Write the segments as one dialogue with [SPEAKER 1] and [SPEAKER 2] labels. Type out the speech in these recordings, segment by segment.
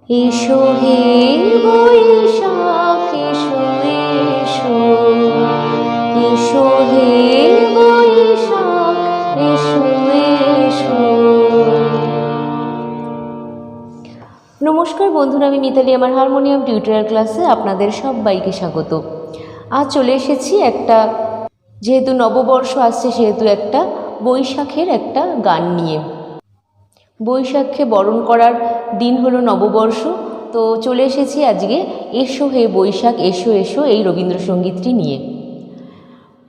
[SPEAKER 1] এসো হে বৈশাখ এসো এসো, এসো হে বৈশাখ এসো এসো। নমস্কার বন্ধুরা, আমি মিতালি আমার হারমোনিয়াম টিউটোরিয়াল ক্লাসে আপনাদের সবাইকে স্বাগত। আজ চলে এসেছি যেহেতু নববর্ষ আসছে সেহেতু একটা বৈশাখের একটা গান নিয়ে। বৈশাখকে বরণ করার দিন হলো নববর্ষ, তো চলে এসেছি আজকে এসো হে বৈশাখ এসো এসো এই রবীন্দ্রসঙ্গীতটি নিয়ে।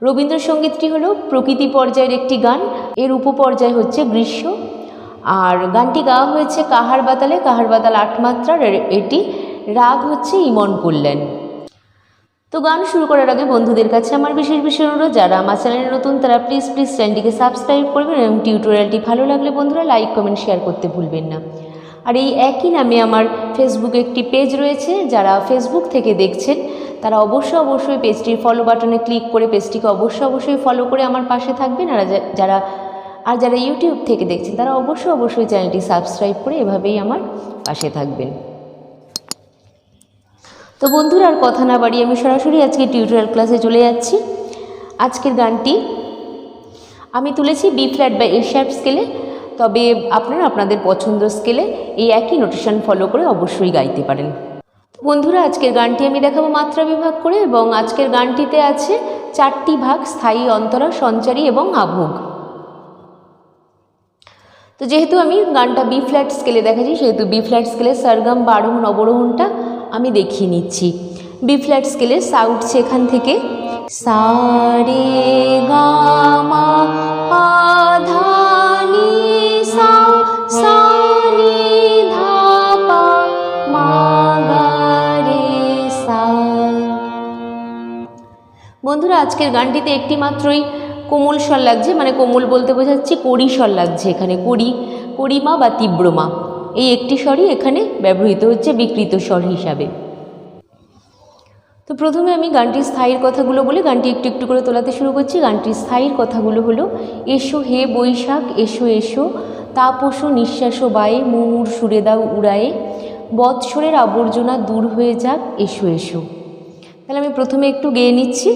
[SPEAKER 1] রবীন্দ্রসঙ্গীতটি হলো প্রকৃতি পর্যায়ের একটি গান, এর উপপর্যায় হচ্ছে গ্রীষ্ম। আর গানটি গাওয়া হয়েছে কাহার বাতালে, কাহার বাতাল 8 মাত্রার, এটি রাগ হচ্ছে ইমন কল্যাণ। তো গান শুরু করার আগে বন্ধুদের কাছে আমার বিশেষ অনুরোধ, যারা আমার চ্যানেলে নতুন তারা প্লিজ চ্যানেলটিকে সাবস্ক্রাইব করবেন এবং টিউটোরিয়ালটি ভালো লাগলে বন্ধুরা লাইক কমেন্ট শেয়ার করতে ভুলবেন না। আর এই একই নামে আমার ফেসবুকে একটি পেজ রয়েছে, যারা ফেসবুক থেকে দেখছেন তারা অবশ্যই পেজটির ফলো বাটনে ক্লিক করে পেজটিকে অবশ্যই ফলো করে আমার পাশে থাকবেন। আর যারা ইউটিউব থেকে দেখছেন তারা অবশ্যই চ্যানেলটি সাবস্ক্রাইব করে এভাবেই আমার পাশে থাকবেন। তো বন্ধুরা, আর কথা না বাড়িয়ে আমি সরাসরি আজকে টিউটোরিয়াল ক্লাসে চলে যাচ্ছি। আজকের গানটি আমি তুলেছি বি ফ্ল্যাট বা এ শার্প স্কেলে, তবে আপনারা আপনাদের পছন্দ স্কেলে এই একই নোটেশন ফলো করে অবশ্যই গাইতে পারেন। বন্ধুরা, আজকের গানটি আমি দেখাবো মাত্রা বিভাগ করে, এবং আজকের গানটিতে আছে 4টি ভাগ: স্থায়ী, অন্তরা, সঞ্চারী এবং আভোগ। তো যেহেতু আমি গানটা বি ফ্ল্যাট স্কেলে দেখাচ্ছি সেহেতু বি ফ্ল্যাট স্কেলে সরগম বা আরোহণ অবরোহণটা আমি দেখিয়ে নিচ্ছি। বি ফ্ল্যাট স্কেলে সা উঠছে এখান থেকে সা রে গা মা পা ধা নি সা, সা নি ধা পা মা গা রে সা। বন্ধুরা, আজকের গানটিতে একটি মাত্রই কোমল স্বর লাগছে, মানে কোমল বলতে বোঝাচ্ছি কড়ি স্বর লাগছে। এখানে কড়িমা বা তীব্রমা এই একটি স্বরই এখানে ব্যবহৃত হচ্ছে বিকৃত স্বর হিসাবে। তো প্রথমে আমি গানটির স্থায়ীর কথাগুলো বলে গানটি একটু করে তোলাতে শুরু করছি। গানটির স্থায়ীর কথাগুলো হলো: এসো হে বৈশাখ এসো এসো, তাপসো নিঃশ্বাসো বায়ে, মুমুর সুরে দাও উড়ায়ে, বৎসরের আবর্জনা দূর হয়ে যাক এসো এসো। তাহলে আমি প্রথমে একটু গেয়ে নিচ্ছি।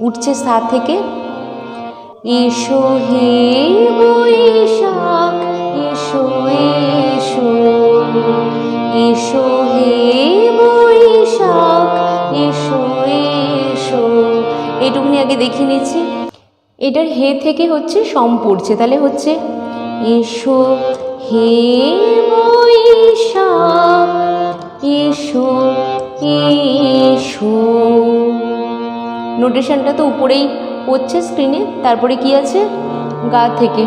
[SPEAKER 1] উঠছে সা থেকে এসো হে বৈশাখ এসো এসো, এসো হে বৈশাখ এসো এসো। এইটুকুনি আগে দেখিয়ে নিচ্ছি। এটার হে থেকে হচ্ছে সম পড়ছে, তাহলে হচ্ছে এসো হে বৈশাখ এসো এসো। নোটেশনটা তো উপরেই পড়ছে স্ক্রিনে। তারপরে কি আছে গা থেকে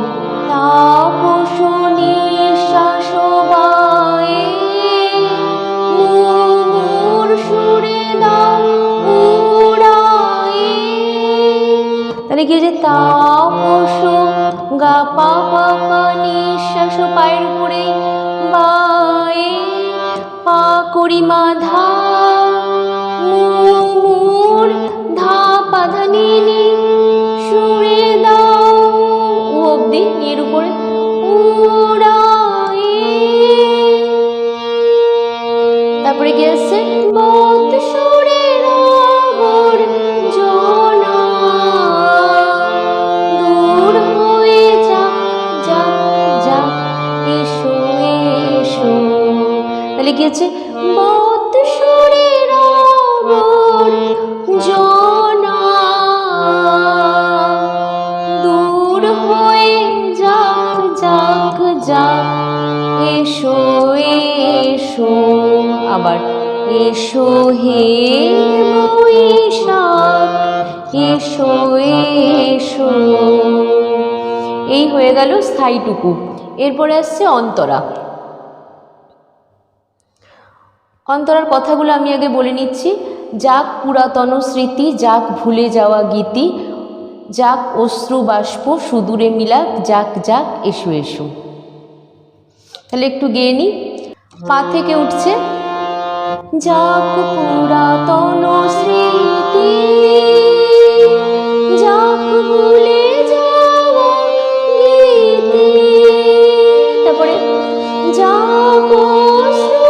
[SPEAKER 1] তাপস নিঃশ্বাস বায়ে, মুমুর সুরে দাও উড়ায়ে। তাহলে কি হচ্ছে তাপস গা পা পা পা নিঃশ্বাস পায়ের উপরে বায়ে, পা কড়িমা ধা মুমুর ধা পা ধা নি নি সুরে দাও উ অবধি এর উপরে উড়ায়ে। তারপরে কি আসছে বৎসরের আবর্জনা দূর হয়ে যাক যাক যাক এসো এসো। তাহলে কি হচ্ছে বৎসরের আবর্জনা দূর হয়ে যাক যাক যাক এসো এসো। আবার এসো হে বৈশাখ এসো এসো। এই হয়ে গেল স্থায়ীটুকু। এরপরে আসছে অন্তরা। অন্তরার কথাগুলো আমি আগে বলে নিচ্ছি। যাক পুরাতন স্মৃতি, যাক ভুলে যাওয়া গীতি, যাক অশ্রু বাষ্প সুদূরে মিলাক যাক যাক এসো এসো। তাহলে একটু গেয়ে নিই। পা থেকে উঠছে যাক পুরাতন স্মৃতি, যাক ভুলে যাওয়া গীতি। তারপরে যাক অশ্রু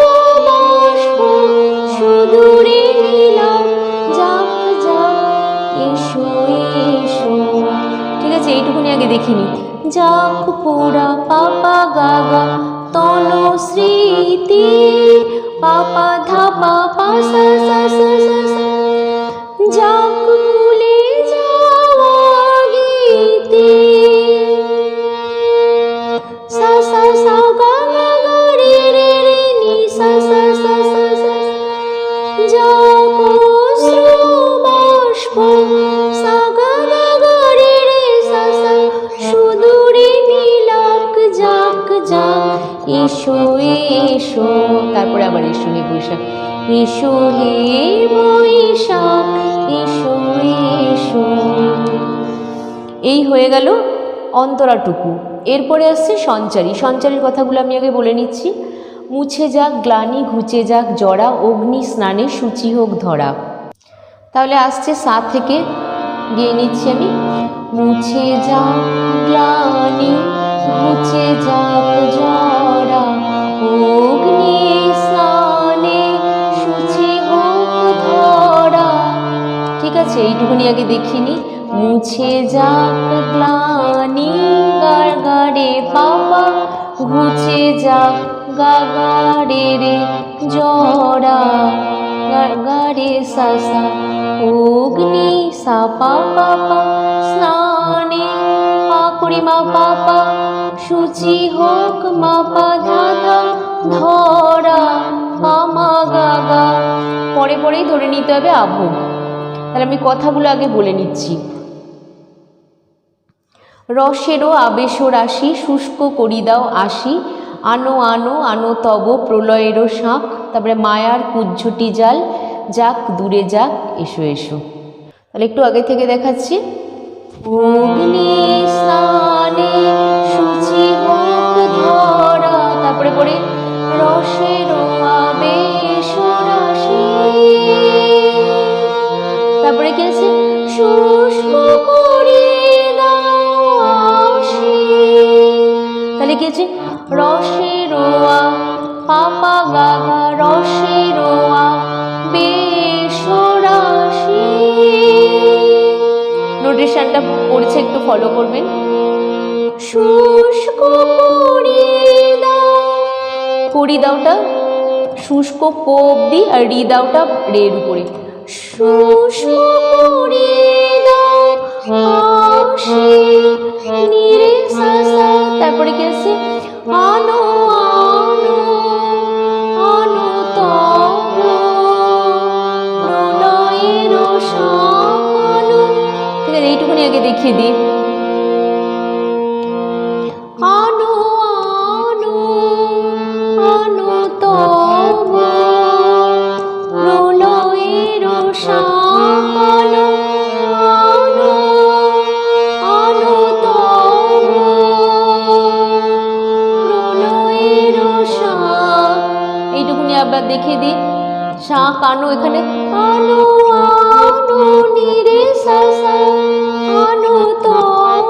[SPEAKER 1] পা পা ধা পা পা সা সা সা সা সা। যাক ভুলে যাওয়া গীতে সা সা সা গা গা গা রে রে রে নি সা সা সা সা সা। যাক অশ্রুবাষ্প সা গা গা গা রে রে সা সা। সুদূরে নীলাক যাক যাক এসো এসো। তারপরে আবার এসো হে বৈশাখ, এসো হে বৈশাখ এসো এসো। এই হয়ে গেল অন্তরাটুকু। এরপরে আসছে সঞ্চারী। সঞ্চারীর কথাগুলো আমি আগে বলে নিচ্ছি। মুছে যাক গ্লানি ঘুচে যাক জরা, অগ্নি স্নানে শুচি হোক ধরা। তাহলে আসছে সা থেকে গিয়ে নিচ্ছি আমি। মুছে যাক গ্লানি ঘুচে যাক জরা, অগ্নি স্নানে শুচি হোক ধরা। ঠিক আছে, এইটুকুনি আগে দেখিনি। মুছে যাক গ্লানি গার গাড়ে পাপা, ঘুচে যাক গা গা রে রে জরা, গার গাড়ে সা সা। অগ্নি সা পা পা পা স্নানে পা করি মা পা পা, শুচি হোক মা পা ধা ধা ধরা পা মা গা গা। পরে পরেই ধরে নিতে হবে আভোগ। তাহলে আমি কথাগুলো আগে বলে নিচ্ছি। রসেরও আবেশো রাশি, শুষ্ক করি দাও আসি, আনো আনো আনো তব প্রলয়েরও শাঁখ। তারপরে মায়ার কুজ্ঝটি জাল, যাক দূরে যাক এসো এসো। তাহলে একটু আগে থেকে দেখাচ্ছি। অগ্নি স্নানে শুচি হোক ধরা, তারপরে পরে রসেরও আবেশো রাশি, তারপরে কি আছে শুষ্ক করি দাও আসি। তাহলে কি আছে রসেরও পাপা গা গা রসেরও বেশো রাশি। নোটেশনটা পড়ছে, একটু ফলো করবেন। শুষ্ক করি দাও, করি দাওটা শুষ্ক কো অব্দি আর রি দাওটা রের উপরে। শুষ্ক করি দাও আসি নিরে সা সা। তারপরে কি আছে আনো আনো আনো তব প্রলয়েরও শাঁখ আনো। ঠিক আছে, এইটুকুনি আগে দেখিয়ে দিই। আনো আনো আনো তব প্রলয়েরও শাঁখ আনো, আনো আনো তব প্রলয়েরও শাঁখ। এইটুকুনি আবার দেখিয়ে দিই। শাঁখ আনো, এখানে আনো আনো নিরে সা সা আনো তব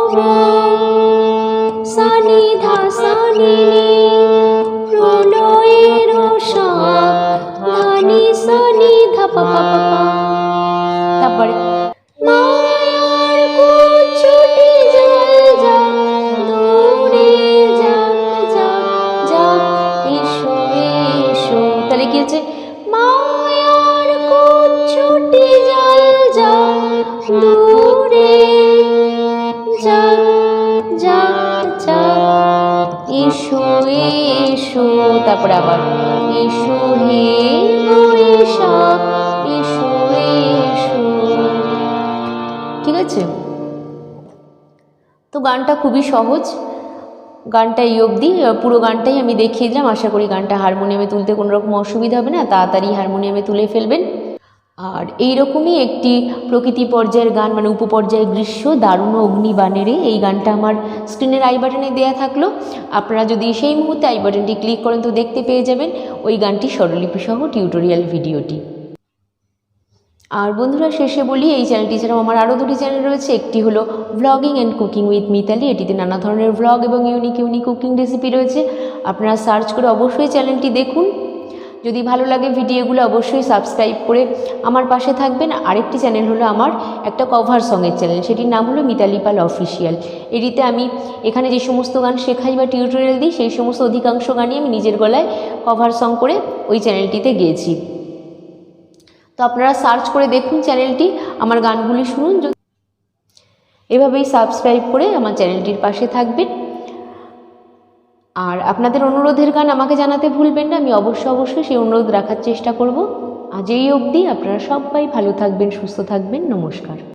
[SPEAKER 1] সানি ধা সানি প্রলয়েরও শাঁখ, ধানি সানি ধা পা পা পা পা। তারপরে মায়ার কুজ্ঝটি জাল যাক দূরে যাক যাক যাক এসো এসো। তাহলে কি হচ্ছে মায়ার কুজ্ঝটি জাল যাক দূরে যাক যাক যাক এসো এসো। তারপরে আবার এসো হে বৈশাখ এসো এসো। ঠিক আছে, তো গানটা খুবই সহজ। গানটা এই অবধি, পুরো গানটাই আমি দেখিয়ে দিলাম। আশা করি গানটা হারমোনিয়ামে তুলতে কোনো রকম অসুবিধা হবে না, তাড়াতাড়ি হারমোনিয়ামে তুলে ফেলবেন। আর এইরকমই একটি প্রকৃতি পর্যায়ের গান, মানে উপপর্যায়ের গ্রীষ্ম দারুণ অগ্নিবাণেরে, এই গানটা আমার স্ক্রিনের আই বাটনে দেওয়া থাকলো। আপনারা যদি সেই মুহূর্তে আই বাটনটি ক্লিক করেন তো দেখতে পেয়ে যাবেন ওই গানটি স্বরলিপি সহ টিউটোরিয়াল ভিডিওটি। আর বন্ধুরা শেষে বলি, এই চ্যানেলটি ছাড়াও আমার আরও দুটি চ্যানেল রয়েছে। একটি হলো blogging and cooking with Mitali, এটিতে নানা ধরনের ব্লগ এবং ইউনিক ইউনিক কুকিং রেসিপি রয়েছে। আপনারা সার্চ করে অবশ্যই চ্যানেলটি দেখুন। যদি ভালো লাগে ভিডিওগুলো অবশ্যই সাবস্ক্রাইব করে আমার পাশে থাকবেন। আরেকটি চ্যানেল হলো আমার একটা কভার সঙের চ্যানেল, সেটির নাম হলো মিতালি পাল অফিসিয়াল। এটিতে আমি এখানে যে সমস্ত গান শেখাই বা টিউটোরিয়াল দিই সেই সমস্ত অধিকাংশ গানই আমি নিজের গলায় কভার সং করে ওই চ্যানেলটিতে গেয়েছি। তো আপনারা সার্চ করে দেখুন চ্যানেলটি, আমার গানগুলি শুনুন। এভাবেই সাবস্ক্রাইব করে আমার চ্যানেলটির পাশে থাকবেন। আর আপনাদের অনুরোধের গান আমাকে জানাতে ভুলবেন না, আমি অবশ্যই সেই অনুরোধ রাখার চেষ্টা করব। আজ এই অবধি, আপনারা সবাই ভালো থাকবেন, সুস্থ থাকবেন। নমস্কার।